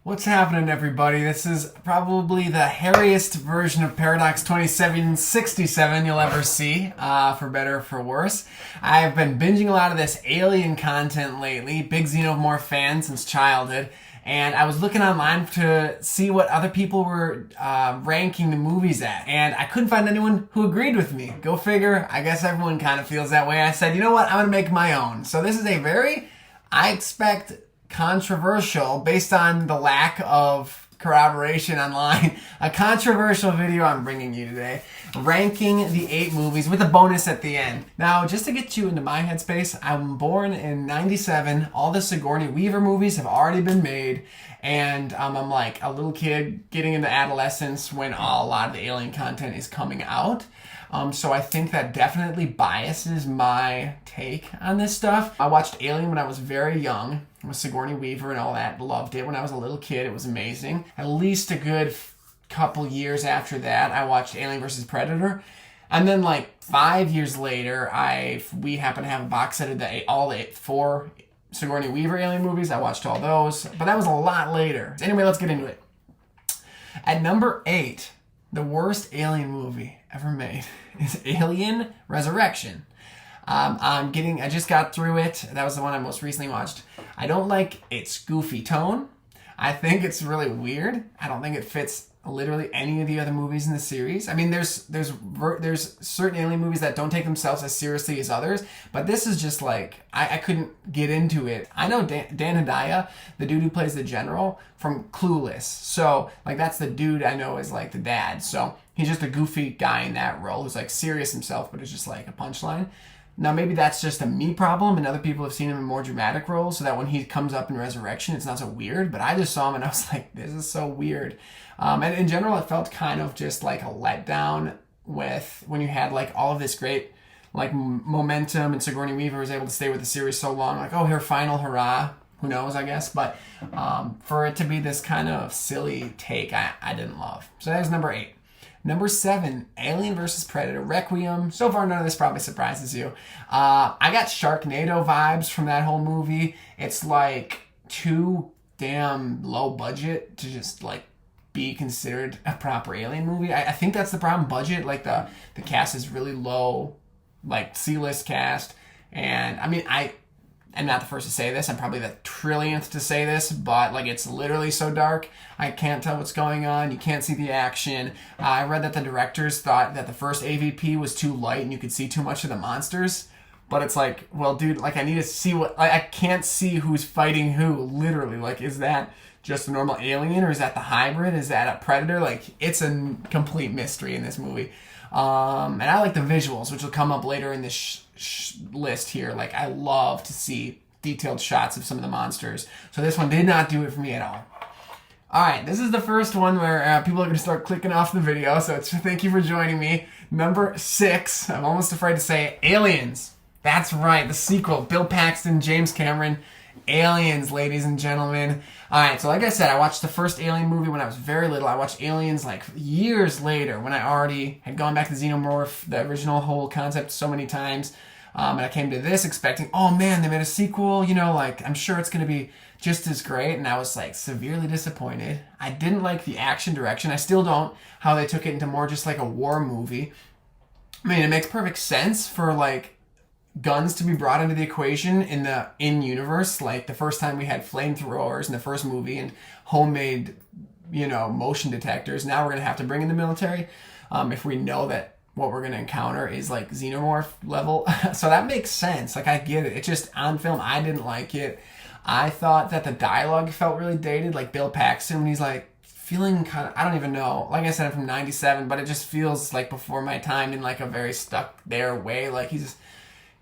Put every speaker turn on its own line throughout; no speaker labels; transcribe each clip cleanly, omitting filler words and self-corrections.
What's happening, everybody? This is probably the hairiest version of Paradox 2767 you'll ever see, for better or for worse. I've been binging a lot of this alien content lately, big Xenomorph fan since childhood, and I was looking online to see what other people were ranking the movies at, and I couldn't find anyone who agreed with me. Go figure, I guess everyone kind of feels that way. I said, you know what, I'm going to make my own. So this is a very, I expect, controversial, based on the lack of corroboration online, a controversial video I'm bringing you today, ranking the 8 movies with a bonus at the end. Now, just to get you into my headspace, I'm born in 97. All the Sigourney Weaver movies have already been made, and I'm like a little kid getting into adolescence when a lot of the alien content is coming out. So I think that definitely biases my take on this stuff. I watched Alien when I was very young with Sigourney Weaver and all that. Loved it when I was a little kid. It was amazing. At least a good couple years after that, I watched Alien vs. Predator. And then like 5 years later, we happen to have a box set of all the 4 Sigourney Weaver Alien movies. I watched all those, but that was a lot later. Anyway, let's get into it. At number 8, the worst alien movie ever made is Alien Resurrection. I just got through it. That was the one I most recently watched. I don't like its goofy tone. I think it's really weird. I don't think it fits literally any of the other movies in the series. I mean, there's certain alien movies that don't take themselves as seriously as others, but this is just like, I couldn't get into it. I know Dan Hedaya, the dude who plays the general, from Clueless. So, like, that's the dude I know is like the dad. So, he's just a goofy guy in that role who's like serious himself, but it's just like a punchline. Now, maybe that's just a me problem, and other people have seen him in more dramatic roles, so that when he comes up in Resurrection, it's not so weird. But I just saw him, and I was like, this is so weird. And in general, it felt kind of just like a letdown with when you had like all of this great like momentum, and Sigourney Weaver was able to stay with the series so long. Like, oh, her final hurrah. Who knows, I guess. But for it to be this kind of silly take, I didn't love. So that was number 8. Number 7, Alien vs. Predator Requiem. So far, none of this probably surprises you. I got Sharknado vibes from that whole movie. It's like too damn low budget to just like be considered a proper alien movie. I think that's the problem. Budget, like the cast is really low, like C-list cast. And I mean, I'm not the first to say this. I'm probably the trillionth to say this, but like it's literally so dark. I can't tell what's going on. You can't see the action. I read that the directors thought that the first AVP was too light and you could see too much of the monsters. But it's like, well, dude, like I need to see I can't see who's fighting who, literally. Like, is that just a normal alien, or is that the hybrid? Is that a predator? Like, it's a complete mystery in this movie. And I like the visuals, which will come up later in this list here. Like, I love to see detailed shots of some of the monsters. So this one did not do it for me at all. All right, this is the first one where people are going to start clicking off the video. So thank you for joining me. Number 6, I'm almost afraid to say it, Aliens. That's right, the sequel. Bill Paxton, James Cameron. Aliens, ladies and gentlemen. Alright, so like I said, I watched the first Alien movie when I was very little. I watched Aliens like years later when I already had gone back to Xenomorph, the original whole concept, so many times. And I came to this expecting, oh man, they made a sequel, you know, like I'm sure it's going to be just as great. And I was like severely disappointed. I didn't like the action direction. I still don't, how they took it into more just like a war movie. I mean, it makes perfect sense for like guns to be brought into the equation in the in-universe. Like the first time we had flamethrowers in the first movie and homemade, you know, motion detectors. Now we're going to have to bring in the military if we know that what we're going to encounter is like xenomorph level. So that makes sense. Like I get it. It's just on film, I didn't like it. I thought that the dialogue felt really dated. Like Bill Paxton when he's like feeling kind of, I don't even know. Like I said, I'm from 97, but it just feels like before my time in like a very stuck there way. Like he's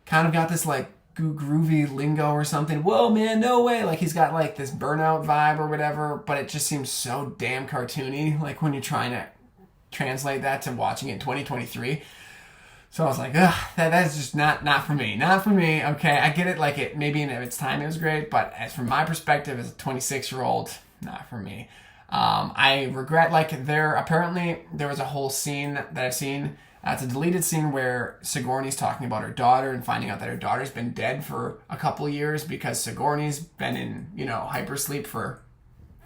kind of got this like groovy lingo or something. Whoa, man, no way. Like he's got like this burnout vibe or whatever, but it just seems so damn cartoony. Like when you're trying to translate that to watching it in 2023. So I was like, ugh, that's just not for me. Not for me. Okay, I get it. Like it maybe in its time it was great, but as from my perspective as a 26-year-old, not for me. I regret like there was a whole scene that I've seen. It's a deleted scene where Sigourney's talking about her daughter and finding out that her daughter's been dead for a couple of years because Sigourney's been in, hypersleep for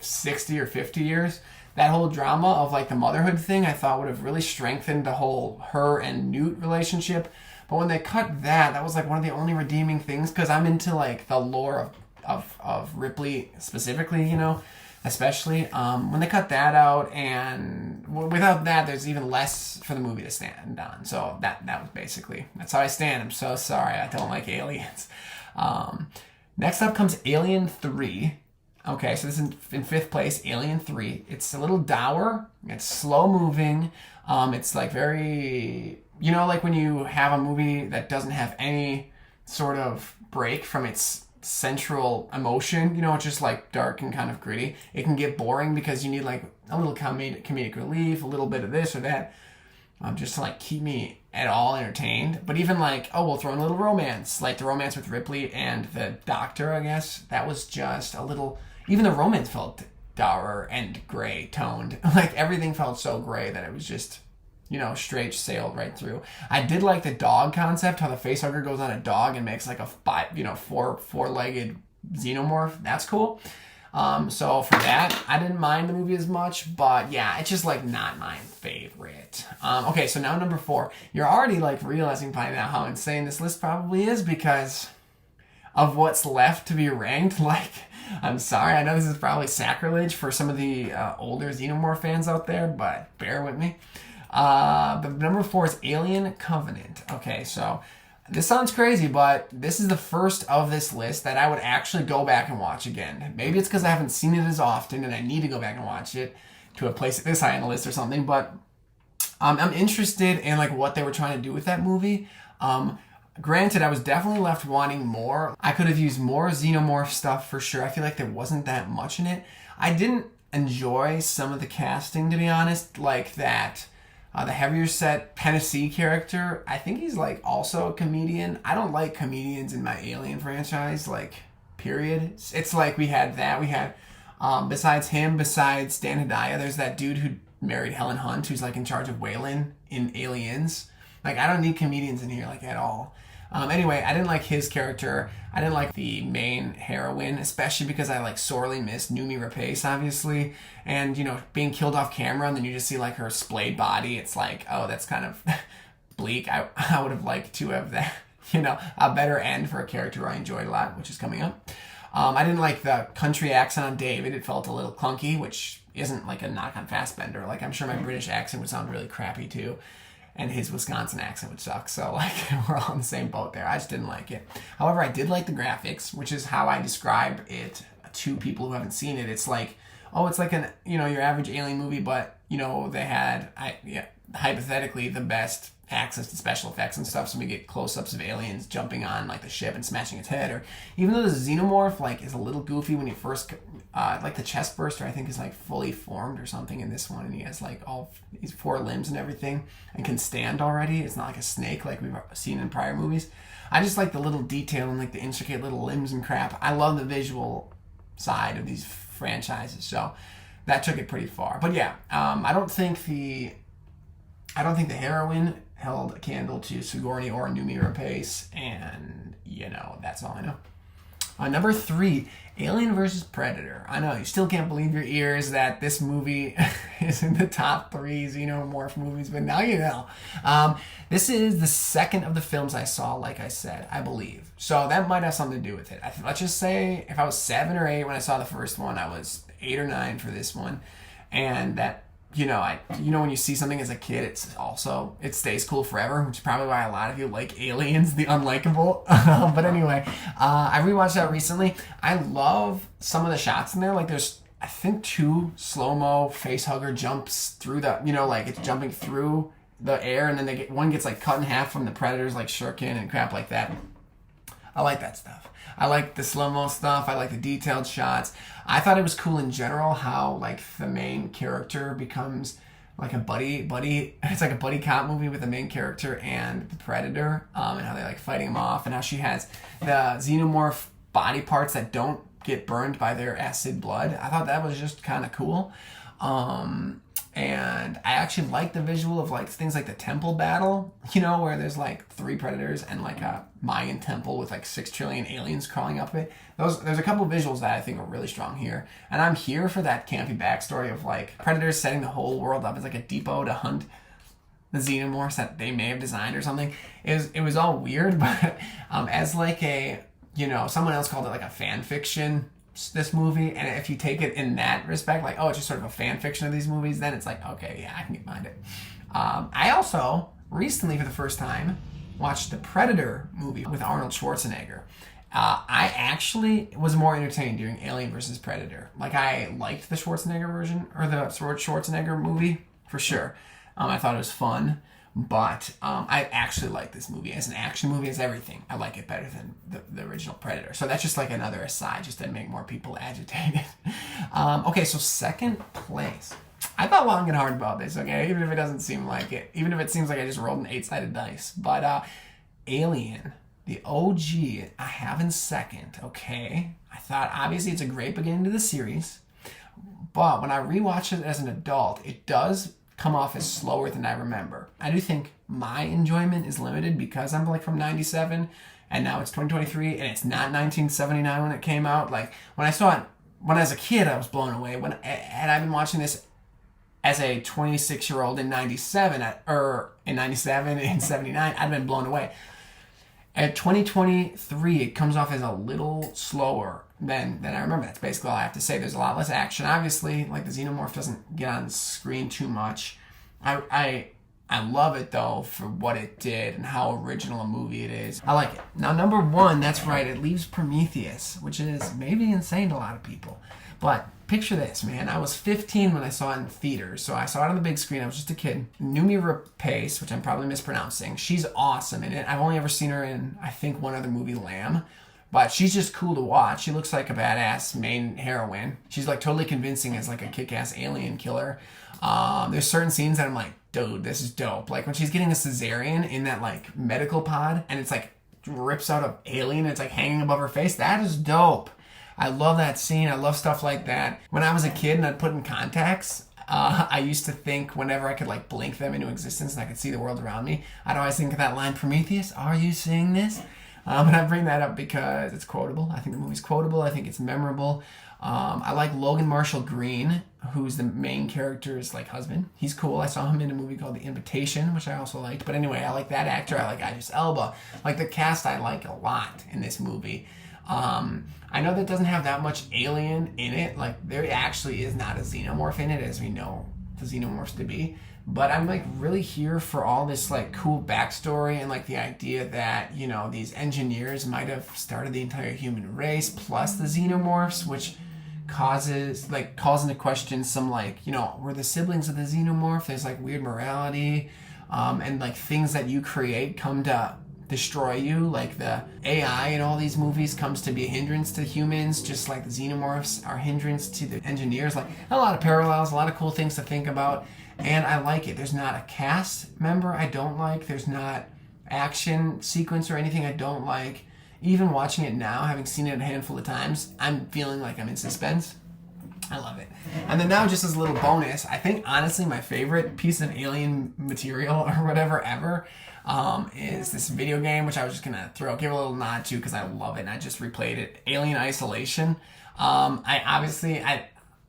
60 or 50 years. That whole drama of like the motherhood thing, I thought would have really strengthened the whole her and Newt relationship. But when they cut that was like one of the only redeeming things, because I'm into like the lore of Ripley specifically, you know, especially when they cut that out, and without that there's even less for the movie to stand on. So that was basically, that's how I stand. I'm so sorry, I don't like aliens. Next up comes Alien 3. Okay, so this is in fifth place, Alien 3. It's a little dour, it's slow moving, it's like very, you know, like when you have a movie that doesn't have any sort of break from its central emotion, you know, it's just like dark and kind of gritty. It can get boring because you need like a little comedic relief, a little bit of this or that, just to like keep me at all entertained. But even like, oh, we'll throw in a little romance, like the romance with Ripley and the doctor, I guess. That was just a little, even the romance felt dour and gray toned. Like everything felt so gray that it was just, you know, straight sailed right through. I did like the dog concept, how the facehugger goes on a dog and makes like a four-legged xenomorph. That's cool. So for that, I didn't mind the movie as much, but yeah, it's just like not my favorite. Okay, so now number 4. You're already like realizing by now how insane this list probably is because of what's left to be ranked. Like, I'm sorry, I know this is probably sacrilege for some of the older Xenomorph fans out there, but bear with me. The number 4 is Alien Covenant. Okay, so this sounds crazy, but this is the first of this list that I would actually go back and watch again. Maybe it's because I haven't seen it as often and I need to go back and watch it to place it this high on the list or something, but I'm interested in like what they were trying to do with that movie. Granted, I was definitely left wanting more. I could have used more Xenomorph stuff for sure. I feel like there wasn't that much in it. I didn't enjoy some of the casting, to be honest, like that. The heavier set Tennessee character, I think he's like also a comedian. I don't like comedians in my Alien franchise, like, period. It's like we had besides him, besides Dan Hedaya, there's that dude who married Helen Hunt, who's like in charge of Weyland in Aliens. Like, I don't need comedians in here, like, at all. Anyway, I didn't like his character. I didn't like the main heroine, especially because I like sorely missed Noomi Rapace, obviously. And, you know, being killed off camera and then you just see like her splayed body. It's like, oh, that's kind of bleak. I would have liked to have that, you know, a better end for a character I enjoyed a lot, which is coming up. I didn't like the country accent on David. It felt a little clunky, which isn't like a knock on Fassbender. Like, I'm sure my British accent would sound really crappy too. And his Wisconsin accent would suck. So, like, we're all in the same boat there. I just didn't like it. However, I did like the graphics, which is how I describe it to people who haven't seen it. It's like, oh, it's like an, you know, your average Alien movie, but, you know, they had, hypothetically, the best access to special effects and stuff, so we get close-ups of aliens jumping on like the ship and smashing its head. Or even though the Xenomorph like is a little goofy when you first like the chest burster, I think, is like fully formed or something in this one, and he has like all these 4 limbs and everything and can stand already. It's not like a snake like we've seen in prior movies. I just like the little detail and like the intricate little limbs and crap. I love the visual side of these franchises, so that took it pretty far. But yeah, I don't think the heroine held a candle to Sigourney or Noomi Rapace, and, you know, that's all I know. Number 3, Alien vs. Predator. I know, you still can't believe your ears that this movie is in the top 3 Xenomorph movies, but now you know. This is the second of the films I saw, like I said, I believe. So that might have something to do with it. Let's just say if I was 7 or 8 when I saw the first one, I was 8 or 9 for this one. And that, you know, when you see something as a kid, it stays cool forever, which is probably why a lot of you like Aliens, the unlikable. But anyway, I rewatched that recently. I love some of the shots in there. Like, there's, I think, 2 slow-mo facehugger jumps through the, you know, like it's jumping through the air, and then one gets like cut in half from the Predator's like shuriken and crap like that. I like that stuff. I like the slow-mo stuff. I like the detailed shots. I thought it was cool in general how like the main character becomes like a buddy. It's like a buddy cop movie with the main character and the Predator, and how they like fighting him off, and how she has the Xenomorph body parts that don't get burned by their acid blood. I thought that was just kind of cool. And I actually like the visual of like things like the temple battle, where there's like 3 predators and like a Mayan temple with like 6 trillion aliens crawling up it. There's a couple visuals that I think are really strong here. And I'm here for that campy backstory of like predators setting the whole world up as like a depot to hunt the xenomorphs that they may have designed or something. It was all weird, but as like a, someone else called it like a fan fiction, this movie, and if you take it in that respect, like, oh, it's just sort of a fan fiction of these movies, then it's like, okay, yeah, I can get behind it. I also recently, for the first time, watched the Predator movie with Arnold Schwarzenegger. I actually was more entertained during Alien versus Predator. Like, I liked the Schwarzenegger version, or the Schwarzenegger movie, for sure. I thought it was fun. But I actually like this movie. As an action movie, as everything, I like it better than the original Predator. So that's just like another aside, just to make more people agitated. Okay, so second place. I thought long and hard about this, okay? Even if it doesn't seem like it. Even if it seems like I just rolled an 8-sided dice. But Alien, the OG, I have in second, okay? I thought, obviously, it's a great beginning to the series. But when I rewatched it as an adult, it does come off as slower than I remember. I do think my enjoyment is limited because I'm like from 97 and now it's 2023 and it's not 1979 when it came out. Like when I saw it when I was a kid, I was blown away. And I've been watching this as a 26-year-old in 97 in 79, I'd been blown away. At 2023, it comes off as a little slower than I remember. That's basically all I have to say. There's a lot less action. Obviously, like the xenomorph doesn't get on screen too much. I love it though for what it did and how original a movie it is. I like it. Now, number 1, that's right, it leaves Prometheus, which is maybe insane to a lot of people. But picture this, man. I was 15 when I saw it in theaters, so I saw it on the big screen. I was just a kid. Numi Rapace, which I'm probably mispronouncing, she's awesome in it. I've only ever seen her in, I think, one other movie, Lamb. But she's just cool to watch. She looks like a badass main heroine. She's like totally convincing as like a kick-ass alien killer. There's certain scenes that I'm like, dude, this is dope. Like when she's getting a cesarean in that like medical pod and it's like rips out an alien and it's like hanging above her face. That is dope. I love that scene. I love stuff like that. When I was a kid and I'd put in contacts, I used to think whenever I could like blink them into existence and I could see the world around me, I'd always think of that line, Prometheus, are you seeing this? And I bring that up because it's quotable. I think the movie's quotable. I think it's memorable. I like Logan Marshall Green, who's the main character's like husband. He's cool. I saw him in a movie called The Invitation, which I also liked. But anyway, I like that actor. I like Idris Elba. Like the cast I like a lot in this movie. I know that doesn't have that much alien in it. Like there actually is not a xenomorph in it as we know the xenomorphs to be. But I'm like really here for all this like cool backstory and like the idea that, these engineers might have started the entire human race plus the xenomorphs, which calls into question some like, were the siblings of the xenomorph? There's like weird morality, and like things that you create come to destroy you. Like the AI in all these movies comes to be a hindrance to humans, just like the xenomorphs are a hindrance to the engineers. Like a lot of parallels, a lot of cool things to think about. And I like it. There's not a cast member I don't like. There's not action sequence or anything I don't like. Even watching it now, having seen it a handful of times, I'm feeling like I'm in suspense. I love it. And then now, just as a little bonus, I think honestly my favorite piece of alien material or whatever ever is this video game, which I was just going to give a little nod to because I love it and I just replayed it. Alien Isolation.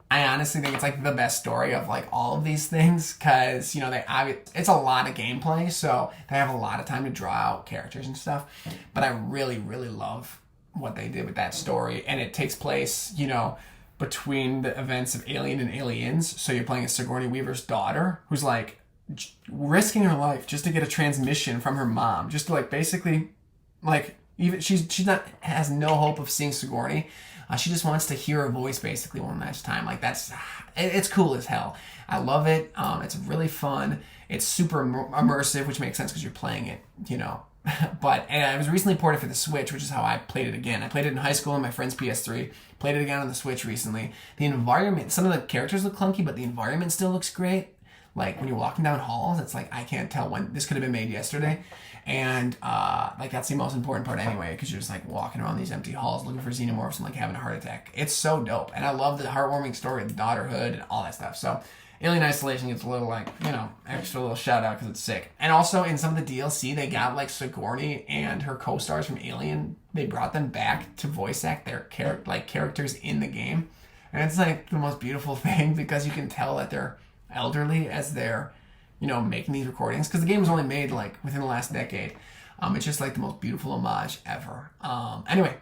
I honestly think it's like the best story of like all of these things because, it's a lot of gameplay, so they have a lot of time to draw out characters and stuff. But I really, really love what they did with that story. And it takes place, between the events of Alien and Aliens. So you're playing as Sigourney Weaver's daughter, who's like risking her life just to get a transmission from her mom, just to like basically like even she's not has no hope of seeing Sigourney. She just wants to hear her voice basically one last time. Like it's cool as hell. I love it. It's really fun. It's super immersive, which makes sense because you're playing it, But it was recently ported for the Switch, which is how I played it again. I played it in high school on my friend's PS3. Played it again on the Switch recently. The environment, some of the characters look clunky, but the environment still looks great. Like when you're walking down halls, it's like I can't tell when this could have been made yesterday. And like that's the most important part anyway, because you're just like walking around these empty halls looking for xenomorphs and like having a heart attack. It's so dope. And I love the heartwarming story of the daughterhood and all that stuff. So Alien Isolation gets a little, like, you know, extra little shout out because it's sick. And also in some of the DLC, they got like Sigourney and her co-stars from Alien. They brought them back to voice act their characters in the game, and it's like the most beautiful thing because you can tell that they're elderly as they're, you know, making these recordings, because the game was only made like within the last decade. It's just like the most beautiful homage ever. Anyway,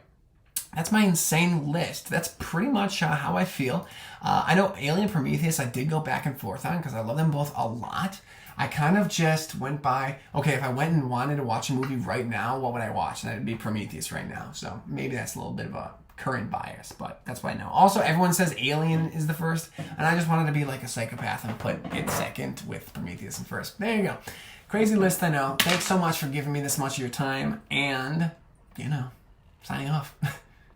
that's my insane list. That's pretty much how I feel. I know Alien Prometheus I did go back and forth on because I love them both a lot. I kind of just went by, okay, if I went and wanted to watch a movie right now, what would I watch? And that'd be Prometheus right now. So maybe that's a little bit of a current bias, but that's what I know. Also, everyone says Alien is the first, and I just wanted to be like a psychopath and put it second with Prometheus in first. There you go. Crazy list, I know. Thanks so much for giving me this much of your time, and, you know, signing off.